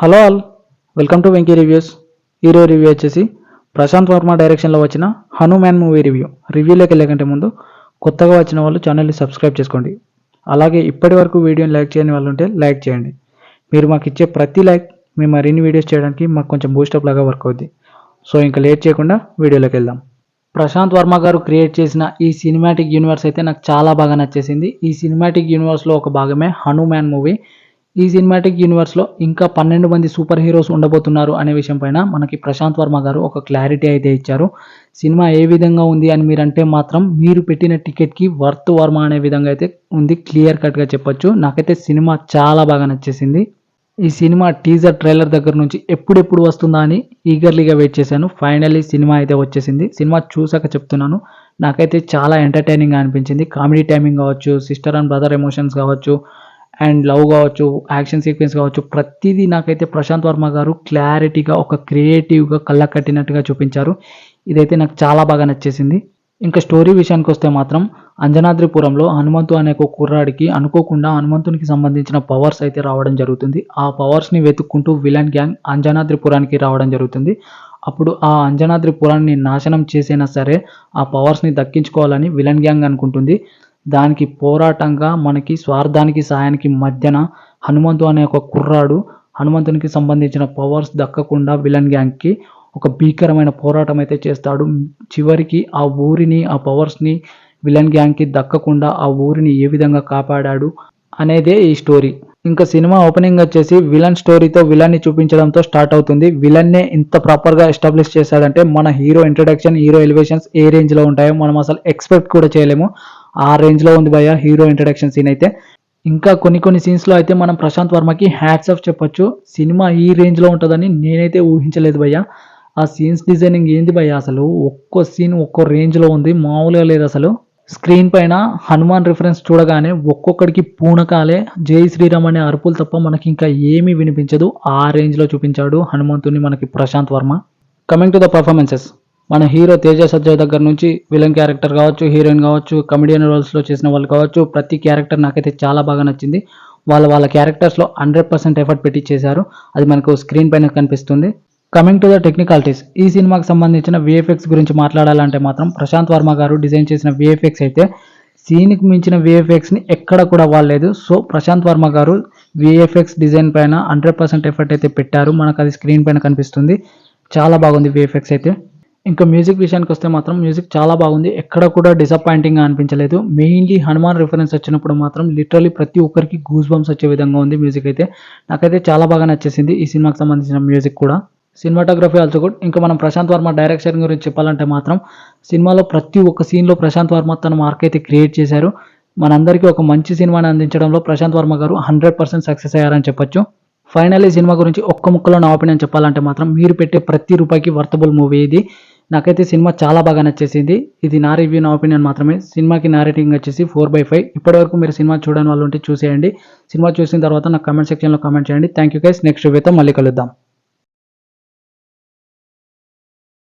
Hello all, welcome to Venky reviews. Hero review వచ్చేసి ప్రశాంత్ వర్మ డైరెక్షన్లో వచ్చిన హనుమాన్ మూవీ రివ్యూలోకి వెళ్ళకంటే ముందు కొత్తగా వచ్చిన వాళ్ళు ఛానల్ని సబ్స్క్రైబ్ చేసుకోండి. అలాగే ఇప్పటి వరకు వీడియోని లైక్ చేయని వాళ్ళు ఉంటే లైక్ చేయండి. మీరు మాకు ఇచ్చే ప్రతి లైక్ మేము మరిన్ని వీడియోస్ చేయడానికి మాకు కొంచెం బూస్టప్ లాగా వర్క్ అవుద్ది. సో ఇంకా లేట్ చేయకుండా వీడియోలోకి వెళ్దాం. ప్రశాంత్ వర్మ గారు క్రియేట్ చేసిన ఈ సినిమాటిక్ యూనివర్స్ అయితే నాకు చాలా బాగా నచ్చేసింది. ఈ సినిమాటిక్ యూనివర్స్లో ఒక భాగమే హనుమాన్ మూవీ. ఈ సినిమాటిక్ యూనివర్స్లో ఇంకా 12 మంది సూపర్ హీరోస్ ఉండబోతున్నారు అనే విషయం పైన మనకి ప్రశాంత్ వర్మ గారు ఒక క్లారిటీ అయితే ఇచ్చారు. సినిమా ఏ విధంగా ఉంది అని మీరంటే మాత్రం మీరు పెట్టిన టికెట్కి వర్త్ వర్మ అనే విధంగా అయితే ఉంది. క్లియర్ కట్గా చెప్పొచ్చు. నాకైతే సినిమా చాలా బాగా నచ్చేసింది. ఈ సినిమా టీజర్ ట్రైలర్ దగ్గర నుంచి ఎప్పుడెప్పుడు వస్తుందా అని ఈగర్లీగా వెయిట్ చేశాను. ఫైనల్లీ సినిమా అయితే వచ్చేసింది. సినిమా చూసాక చెప్తున్నాను, నాకైతే చాలా ఎంటర్టైనింగ్గా అనిపించింది. కామెడీ టైమింగ్ కావచ్చు, సిస్టర్ అండ్ బ్రదర్ ఎమోషన్స్ కావచ్చు, అండ్ లవ్ కావచ్చు, యాక్షన్ సీక్వెన్స్ కావచ్చు, ప్రతిదీ నాకైతే ప్రశాంత్ వర్మ గారు క్లారిటీగా ఒక క్రియేటివ్గా కళ్ళకు కట్టినట్టుగా చూపించారు. ఇదైతే నాకు చాలా బాగా నచ్చేసింది. ఇంకా స్టోరీ విషయానికి వస్తే మాత్రం అంజనాద్రిపురంలో హనుమంతు అనే ఒక కుర్రాడికి అనుకోకుండా హనుమంతునికి సంబంధించిన పవర్స్ అయితే రావడం జరుగుతుంది. ఆ పవర్స్ని వెతుక్కుంటూ విలన్ గ్యాంగ్ అంజనాద్రిపురానికి రావడం జరుగుతుంది. అప్పుడు ఆ అంజనాద్రిపురాన్ని నాశనం చేసైనా సరే ఆ పవర్స్ని దక్కించుకోవాలని విలన్ గ్యాంగ్ అనుకుంటుంది. దానికి పోరాటంగా మనకి స్వార్థానికి సాయానికి మధ్యన హనుమంతు అనే ఒక కుర్రాడు హనుమంతునికి సంబంధించిన పవర్స్ దక్కకుండా విలన్ గ్యాంగ్కి ఒక భీకరమైన పోరాటం అయితే చేస్తాడు. చివరికి ఆ ఊరిని, ఆ పవర్స్ని విలన్ గ్యాంగ్కి దక్కకుండా ఆ ఊరిని ఏ విధంగా కాపాడాడు అనేదే ఈ స్టోరీ. ఇంకా సినిమా ఓపెనింగ్ వచ్చేసి విలన్ స్టోరీతో విలన్ని చూపించడంతో స్టార్ట్ అవుతుంది. విలన్నే ఇంత ప్రాపర్గా ఎస్టాబ్లిష్ చేశాడంటే మన హీరో ఇంట్రడక్షన్, హీరో ఎలివేషన్స్ ఏ రేంజ్లో ఉంటాయో మనం అసలు ఎక్స్పెక్ట్ కూడా చేయలేము. ఆ రేంజ్లో ఉంది భయ్య హీరో ఇంట్రడక్షన్ సీన్ అయితే. ఇంకా కొన్ని సీన్స్లో అయితే మనం ప్రశాంత్ వర్మకి హ్యాట్స్ ఆఫ్ చెప్పొచ్చు. సినిమా ఈ రేంజ్లో ఉంటుందని నేనైతే ఊహించలేదు భయ్య. ఆ సీన్స్ డిజైనింగ్ ఏంది భయ్య, అసలు ఒక్కో సీన్ ఒక్కో రేంజ్లో ఉంది, మామూలుగా లేదు అసలు. స్క్రీన్ పైన హనుమాన్ రిఫరెన్స్ చూడగానే ఒక్కొక్కడికి పూనకాలే, జై శ్రీరామ్ అనే అరుపులు తప్ప మనకి ఇంకా ఏమీ వినిపించదు. ఆ రేంజ్లో చూపించాడు హనుమంతుని మనకి Prashanth Varma. Coming to the performances, మన హీరో తేజ సజ్జా దగ్గర నుంచి విలన్ క్యారెక్టర్ కావచ్చు, హీరోయిన్ కావచ్చు, కమెడియన్ రోల్స్లో చేసిన వాళ్ళు కావచ్చు, ప్రతి క్యారెక్టర్ నాకైతే చాలా బాగా నచ్చింది. వాళ్ళ క్యారెక్టర్స్లో 100% ఎఫర్ట్ పెట్టి చేశారు. అది మనకు స్క్రీన్ పైన కనిపిస్తుంది. కమింగ్ టు ద టెక్నికాలిటీస్, ఈ సినిమాకి సంబంధించిన విఎఫ్ఎక్స్ గురించి మాట్లాడాలంటే మాత్రం ప్రశాంత్ వర్మ గారు డిజైన్ చేసిన విఎఫ్ఎక్స్ అయితే సీన్కి మించిన విఎఫ్ఎక్స్ని ఎక్కడ కూడా వాడలేదు. సో ప్రశాంత్ వర్మ గారు విఎఫ్ఎక్స్ డిజైన్ పైన 100% ఎఫర్ట్ అయితే పెట్టారు. మనకు అది స్క్రీన్ పైన కనిపిస్తుంది. చాలా బాగుంది విఎఫ్ఎక్స్ అయితే. ఇంకా మ్యూజిక్ విషయానికి వస్తే మాత్రం మ్యూజిక్ చాలా బాగుంది. ఎక్కడ కూడా డిసప్పాయింటింగ్గా అనిపించలేదు. మెయిన్లీ హనుమాన్ రిఫరెన్స్ వచ్చినప్పుడు మాత్రం లిటరలీ ప్రతి ఒక్కరికి గూస్ బంప్స్ వచ్చే విధంగా ఉంది మ్యూజిక్ అయితే. నాకైతే చాలా బాగా నచ్చేసింది ఈ సినిమాకి సంబంధించిన మ్యూజిక్ కూడా. Cinematography also good. ఇంకా మనం ప్రశాంత్ వర్మ డైరెక్షన్ గురించి చెప్పాలంటే మాత్రం సినిమాలో ప్రతి ఒక్క సీన్లో ప్రశాంత్ వర్మ తన మార్క్ అయితే క్రియేట్ చేశారు. మనందరికీ ఒక మంచి సినిమాని అందించడంలో ప్రశాంత్ వర్మ గారు 100% సక్సెస్ అయ్యారని చెప్పొచ్చు. ఫైనల్లీ సినిమా గురించి ఒక్క ముక్కలో నా ఒపీనియన్ చెప్పాలంటే మాత్రం మీరు పెట్టే ప్రతి రూపాయికి వర్తబుల్ మూవీ ఇది. నాకైతే సినిమా చాలా బాగా నచ్చేసింది. ఇది నా రివ్యూ, నా ఒపీనియన్ మాత్రమే. సినిమాకి నా రేటింగ్ వచ్చేసి 4/5. ఇప్పటివరకు మీరు సినిమా చూడని వాళ్ళు ఉంటే చూసేయండి. సినిమా చూసిన తర్వాత నాకు కామెంట్ సెక్షన్లో కామెంట్ చేయండి. Thank you guys. నెక్స్ట్ రివ్యూతో మళ్ళీ కలుద్దాం.